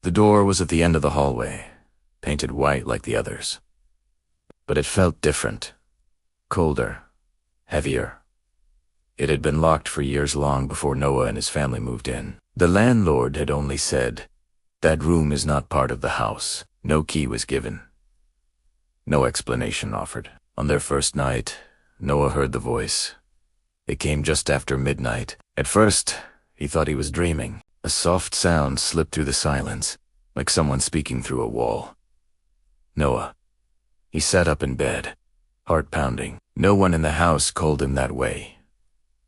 The door was at the end of the hallway, painted white like the others. But it felt different, colder, heavier. It had been locked for years long before Noah and his family moved in. The landlord had only said, "That room is not part of the house." No key was given. No explanation offered. On their first night, Noah heard the voice. It came just after midnight. At first, he thought he was dreaming. A soft sound slipped through the silence, like someone speaking through a wall. Noah. He sat up in bed, heart pounding. No one in the house called him that way.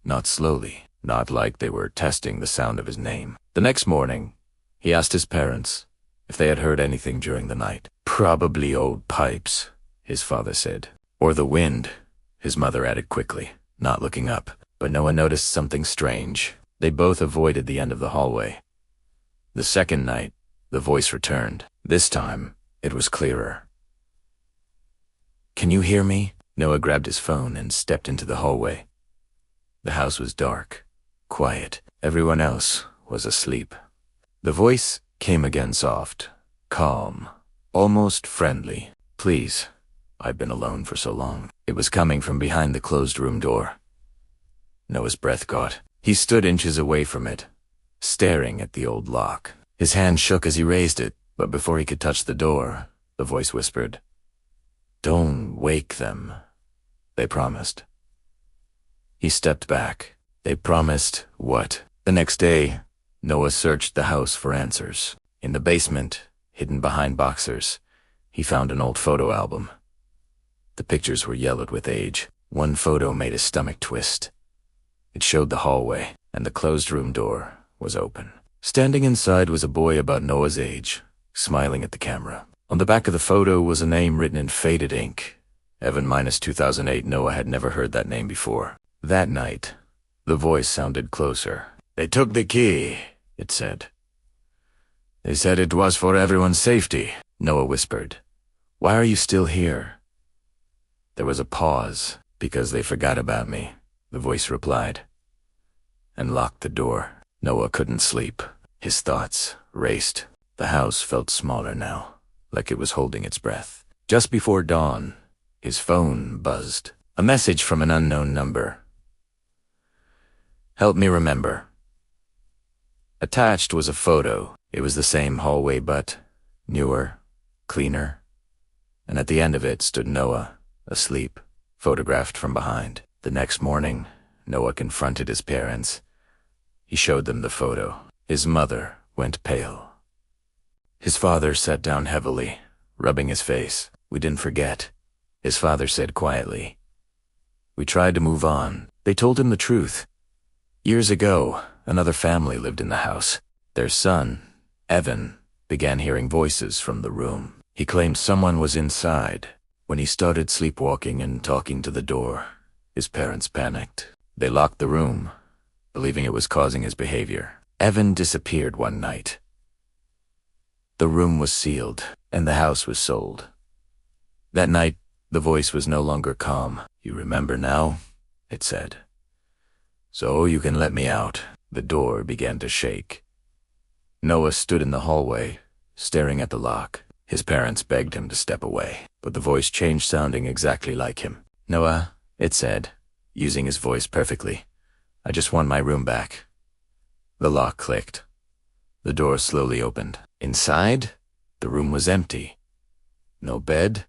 Not slowly, not like they were testing the sound of his name. The next morning, he asked his parents if they had heard anything during the night. "Probably old pipes," his father said. "Or the wind," his mother added quickly, not looking up. But Noah noticed something strange. They both avoided the end of the hallway. The second night, the voice returned. This time, it was clearer. "Can you hear me?" Noah grabbed his phone and stepped into the hallway. The house was dark, quiet. Everyone else was asleep. The voice came again, soft, calm, almost friendly. "Please, I've been alone for so long." It was coming from behind the closed room door. Noah's breath caught. He stood inches away from it, staring at the old lock. His hand shook as he raised it, but before he could touch the door, the voice whispered, "Don't wake them," they promised. He stepped back. They promised what? The next day, Noah searched the house for answers. In the basement, hidden behind boxers, he found an old photo album. The pictures were yellowed with age. One photo made his stomach twist. It showed the hallway, and the closed room door was open. Standing inside was a boy about Noah's age, smiling at the camera. On the back of the photo was a name written in faded ink. Evan-2008. Noah had never heard that name before. That night, the voice sounded closer. "They took the key," it said. "They said it was for everyone's safety," Noah whispered. "Why are you still here?" There was a pause. "Because they forgot about me," the voice replied, and locked the door. Noah couldn't sleep. His thoughts raced. The house felt smaller now, like it was holding its breath. Just before dawn, his phone buzzed. A message from an unknown number. "Help me remember." Attached was a photo. It was the same hallway, but newer, cleaner. And at the end of it stood Noah, asleep, photographed from behind. The next morning, Noah confronted his parents. He showed them the photo. His mother went pale. His father sat down heavily, rubbing his face. "We didn't forget," his father said quietly. "We tried to move on." They told him the truth. Years ago, another family lived in the house. Their son, Evan, began hearing voices from the room. He claimed someone was inside. When he started sleepwalking and talking to the door, his parents panicked. They locked the room, believing it was causing his behavior. Evan disappeared one night. The room was sealed, and the house was sold. That night, the voice was no longer calm. "You remember now?" it said. "So you can let me out." The door began to shake. Noah stood in the hallway, staring at the lock. His parents begged him to step away, but the voice changed, sounding exactly like him. "Noah," it said, using his voice perfectly, "I just want my room back." The lock clicked. The door slowly opened. Inside, the room was empty. No bed,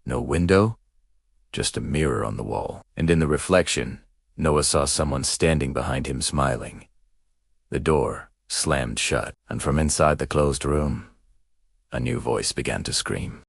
no window, just a mirror on the wall. And in the reflection, Noah saw someone standing behind him smiling. The door slammed shut, and from inside the closed room, a new voice began to scream.